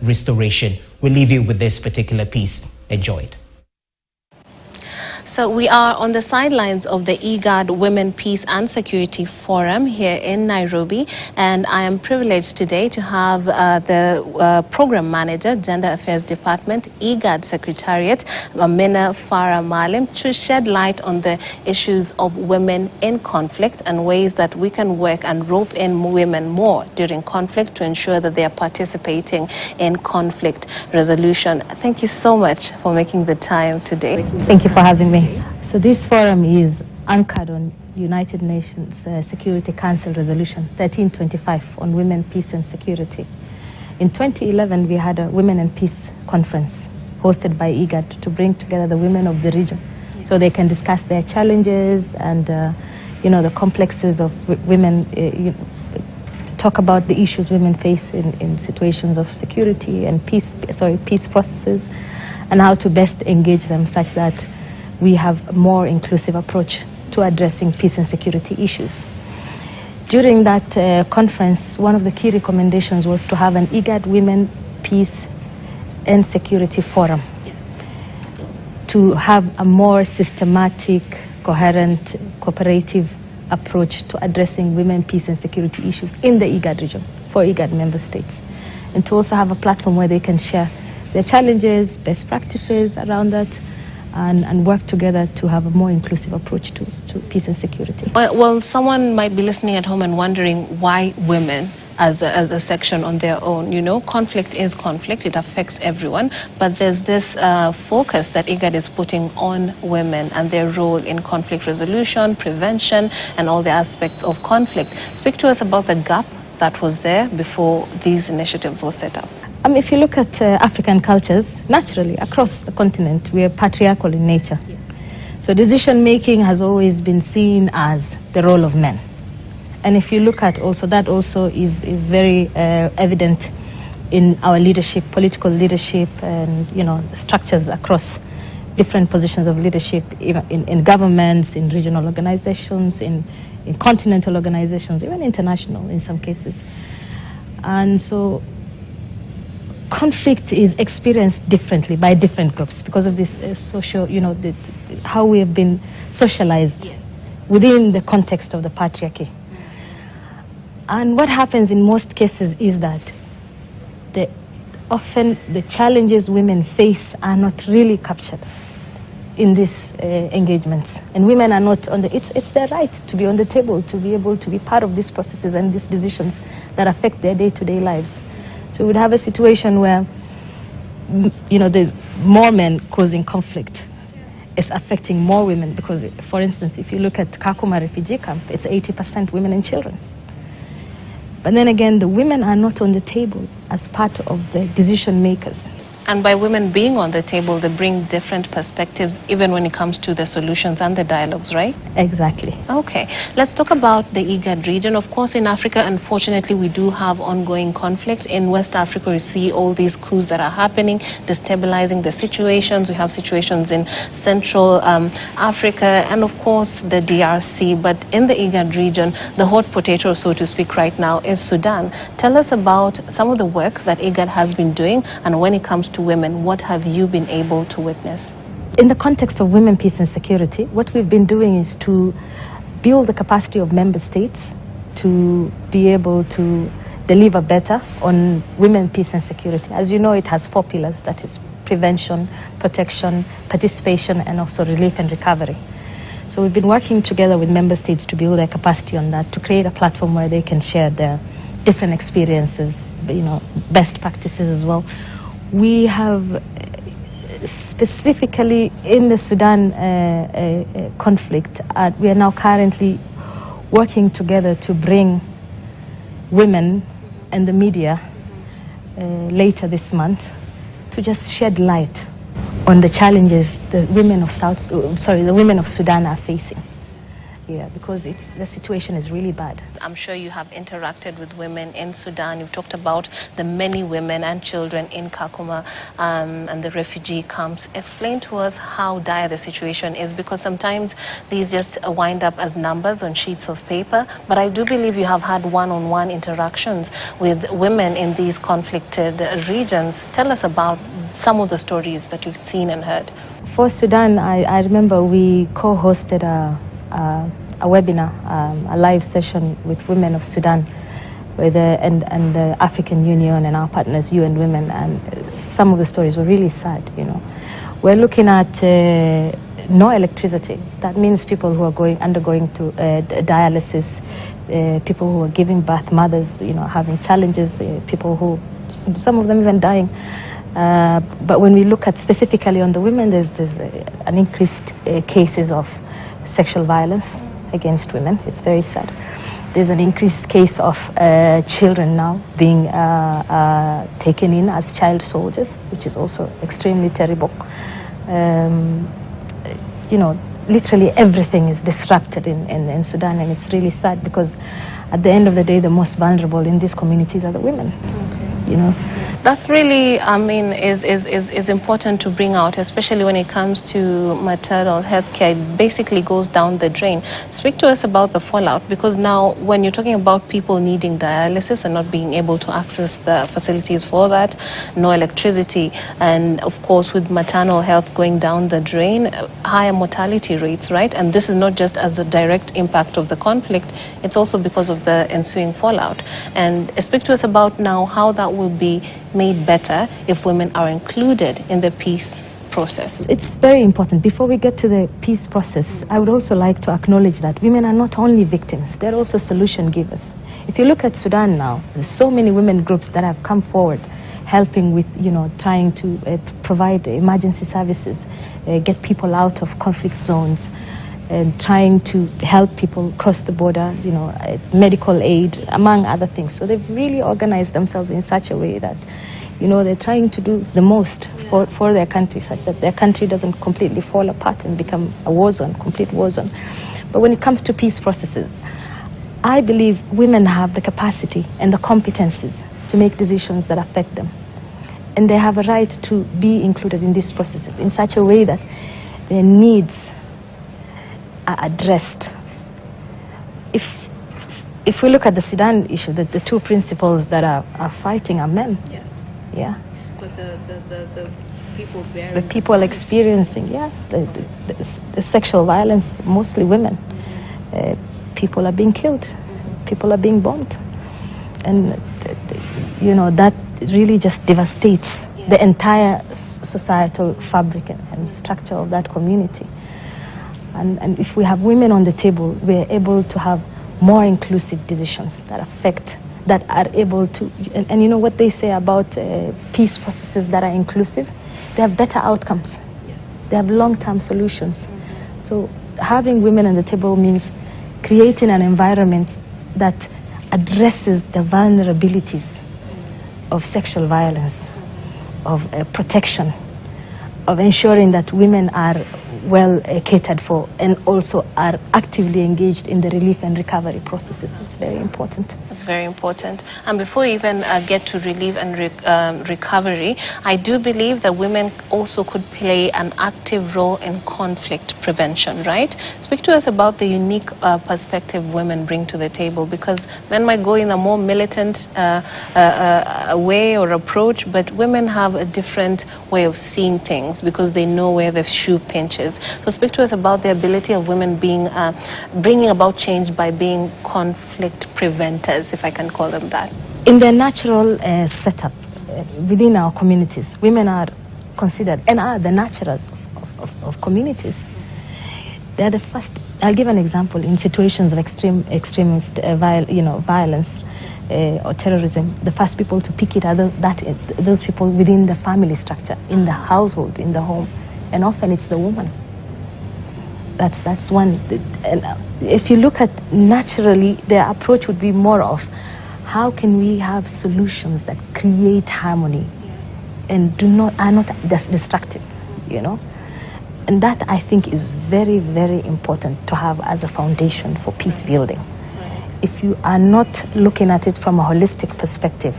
restoration. We'll leave you with this particular piece. Enjoy it. So we are on the sidelines of the IGAD Women, Peace and Security Forum here in Nairobi, and I am privileged today to have the Program Manager, Gender Affairs Department, IGAD Secretariat, Amina Farah Malim, to shed light on the issues of women in conflict and ways that we can work and rope in women more during conflict to ensure that they are participating in conflict resolution. Thank you so much for making the time today. Thank you for having me. So this forum is anchored on United Nations Security Council Resolution 1325 on women, peace and security. In 2011, we had a Women and Peace conference hosted by IGAD to bring together the women of the region so they can discuss their challenges and the complexes of women, talk about the issues women face in situations of security and peace processes, and how to best engage them such that we have a more inclusive approach to addressing peace and security issues. During that conference, one of the key recommendations was to have an IGAD Women, Peace and Security Forum. Yes. To have a more systematic, coherent, cooperative approach to addressing women, peace and security issues in the IGAD region for IGAD member states. And to also have a platform where they can share their challenges, best practices around that, and work together to have a more inclusive approach to peace and security. Well, someone might be listening at home and wondering why women as a section on their own. You know, conflict is conflict, it affects everyone, but there's this focus that IGAD is putting on women and their role in conflict resolution, prevention, and all the aspects of conflict. Speak to us about the gap that was there before these initiatives were set up. If you look at African cultures, naturally, across the continent, we are patriarchal in nature. Yes. So decision-making has always been seen as the role of men. And if you look at also, that also is very evident in our leadership, political leadership, and, structures across different positions of leadership, in governments, in regional organizations, in continental organizations, even international in some cases. And so conflict is experienced differently by different groups because of this how we have been socialized. Yes. Within the context of the patriarchy. And what happens in most cases is that often the challenges women face are not really captured in these engagements. And women are not on it's their right to be on the table, to be able to be part of these processes and these decisions that affect their day-to-day lives. So we'd have a situation where, there's more men causing conflict. It's affecting more women because, for instance, if you look at Kakuma refugee camp, it's 80% women and children. But then again, the women are not on the table as part of the decision makers. And by women being on the table, they bring different perspectives, even when it comes to the solutions and the dialogues, right? Exactly. Okay. Let's talk about the IGAD region. Of course, in Africa, unfortunately, we do have ongoing conflict. In West Africa, you see all these coups that are happening, destabilizing the situations. We have situations in Central Africa and, of course, the DRC. But in the IGAD region, the hot potato, so to speak, right now is Sudan. Tell us about some of the work that IGAD has been doing, and when it comes to women, what have you been able to witness? In the context of women, peace and security, what we've been doing is to build the capacity of member states to be able to deliver better on women, peace and security. As you know, it has 4 pillars, that is prevention, protection, participation, and also relief and recovery. So we've been working together with member states to build their capacity on that, to create a platform where they can share their different experiences, best practices as well. We have specifically in the Sudan conflict, we are now currently working together to bring women and the media later this month to just shed light on the challenges the women of Sudan are facing. here because the situation is really bad. I'm sure you have interacted with women in Sudan. You've talked about the many women and children in Kakuma and the refugee camps. Explain to us how dire the situation is, because sometimes these just wind up as numbers on sheets of paper. But I do believe you have had one-on-one interactions with women in these conflicted regions. Tell us about some of the stories that you've seen and heard. For Sudan, I remember we co-hosted a webinar, a live session with women of Sudan and the African Union and our partners, UN Women, and some of the stories were really sad, you know. We're looking at no electricity. That means people who are undergoing through dialysis, people who are giving birth, mothers, you know, having challenges, people who, some of them even dying. But when we look at specifically on the women, there's an increased cases of sexual violence against women. It's very sad. There's an increased case of children now being taken in as child soldiers, which is also extremely terrible. You know, literally everything is disrupted in Sudan, and it's really sad because at the end of the day, the most vulnerable in these communities are the women. Okay. You know. That really, I mean, is important to bring out, especially when it comes to maternal health care. It basically goes down the drain. Speak to us about the fallout, because now when you're talking about people needing dialysis and not being able to access the facilities for that, no electricity, and of course with maternal health going down the drain, higher mortality rates, right? And this is not just as a direct impact of the conflict, it's also because of the ensuing fallout. And speak to us about now how that will be made better if women are included in the peace process. It's very important. Before we get to the peace process, I would also like to acknowledge that women are not only victims, they're also solution givers. If you look at Sudan now, there's so many women groups that have come forward helping with, you know, trying to provide emergency services, get people out of conflict zones, and trying to help people cross the border, you know, medical aid, among other things. So they've really organized themselves in such a way that, you know, they're trying to do the most for their country, such that their country doesn't completely fall apart and become a war zone, complete war zone. But when it comes to peace processes, I believe women have the capacity and the competencies to make decisions that affect them. And they have a right to be included in these processes in such a way that their needs are addressed. If we look at the Sudan issue, the two principals that are fighting are men. Yes. Yeah. But the people bearing... The people experiencing, yeah, the sexual violence, mostly women. People are being killed. People are being bombed. And, you know, that really just devastates the entire societal fabric and structure of that community. And if we have women on the table, we're able to have more inclusive decisions that are able to, and you know what they say about peace processes that are inclusive? They have better outcomes. Yes. They have long-term solutions. So having women on the table means creating an environment that addresses the vulnerabilities of sexual violence, of protection, of ensuring that women are well catered for and also are actively engaged in the relief and recovery processes. It's very important. It's very important. And before we even get to relief and recovery, I do believe that women also could play an active role in conflict prevention, right? Speak to us about the unique perspective women bring to the table, because men might go in a more militant way or approach, but women have a different way of seeing things because they know where the shoe pinches. So speak to us about the ability of women being bringing about change by being conflict preventers, if I can call them that. In their natural setup within our communities, women are considered and are the nurturers of communities. They're the first. I'll give an example. In situations of extremist violence or terrorism, the first people to pick it are those people within the family structure, in the household, in the home, and often it's the woman. That's one. And if you look at naturally, their approach would be more of how can we have solutions that create harmony and are not destructive, you know. And that, I think, is very, very important to have as a foundation for peace building. If you are not looking at it from a holistic perspective,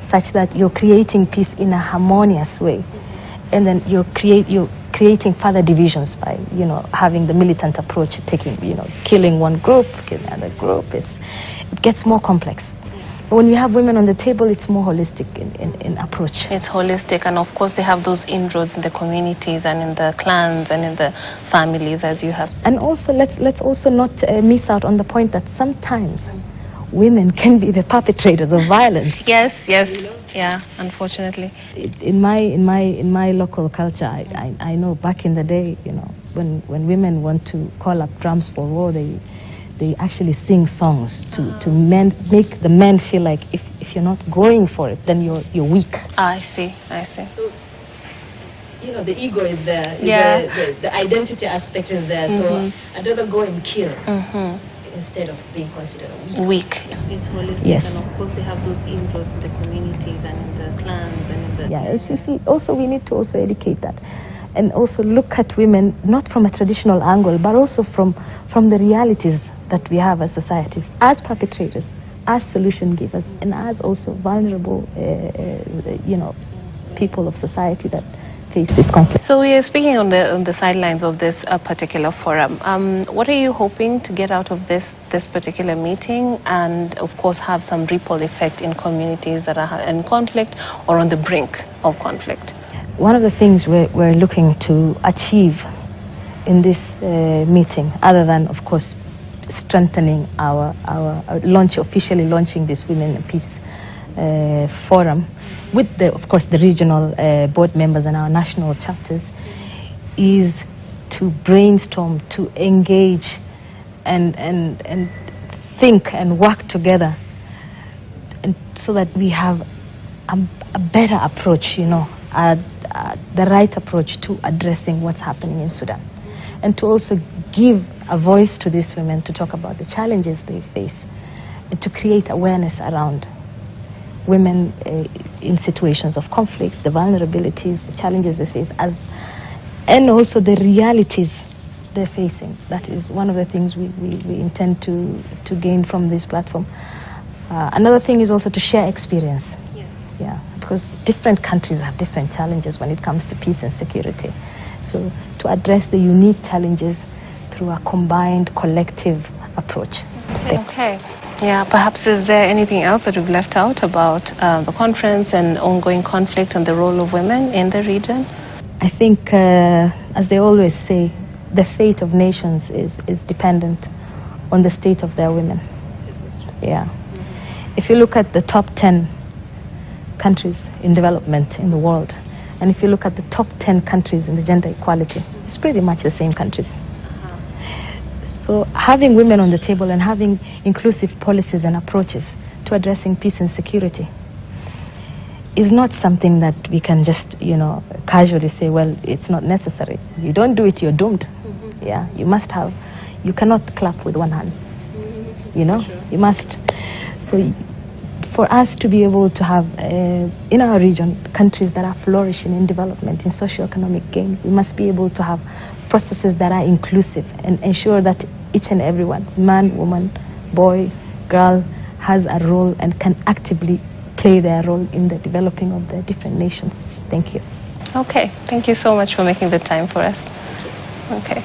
such that you're creating peace in a harmonious way, and then you're creating further divisions by, having the militant approach, killing one group, killing another group, it gets more complex. But when we have women on the table, it's more holistic in approach. It's holistic, and of course they have those inroads in the communities and in the clans and in the families, as you have said. And also, let's also not miss out on the point that sometimes women can be the perpetrators of violence. Yes, yeah, unfortunately. In my local culture, I know back in the day, when women want to call up drums for war, they actually sing songs to make the men feel like if you're not going for it, then you're weak. I see. So, the ego is there. Yeah. The identity aspect is there. So I'd rather go and kill instead of being considered weak. It's holistic, yes. And of course they have those inroads in the communities and in the clans and in the... Yeah, it's just, also we need to also educate that. And also look at women not from a traditional angle, but also from the realities that we have as societies, as perpetrators, as solution givers, and as also vulnerable, people of society that face this conflict. So we are speaking on the sidelines of this particular forum. What are you hoping to get out of this particular meeting, and of course have some ripple effect in communities that are in conflict or on the brink of conflict? One of the things we're looking to achieve in this meeting, other than, of course, strengthening our officially launching this Women and Peace Forum, with of course the regional board members and our national chapters, is to brainstorm, to engage, and think and work together, and so that we have a better approach, the right approach to addressing what's happening in Sudan, and to also give a voice to these women to talk about the challenges they face, and to create awareness around women in situations of conflict, the vulnerabilities, the challenges they face, and also the realities they're facing. That is one of the things we intend to gain from this platform. Another thing is also to share experience. Yeah, because different countries have different challenges when it comes to peace and security. So to address the unique challenges through a combined, collective approach. Okay. Yeah, perhaps is there anything else that we've left out about the conference and ongoing conflict and the role of women in the region? I think, as they always say, the fate of nations is dependent on the state of their women. Yeah. If you look at the top 10 countries in development in the world, and if you look at the top 10 countries in the gender equality, it's pretty much the same countries. So having women on the table and having inclusive policies and approaches to addressing peace and security is not something that we can just, casually say, well, it's not necessary. You don't do it, you're doomed. Yeah, you cannot clap with one hand. You must. So for us to be able to have, in our region, countries that are flourishing in development, in socio-economic gain, we must be able to have processes that are inclusive and ensure that each and everyone, man, woman, boy, girl, has a role and can actively play their role in the developing of the different nations. Thank you. Okay, thank you so much for making the time for us. Okay.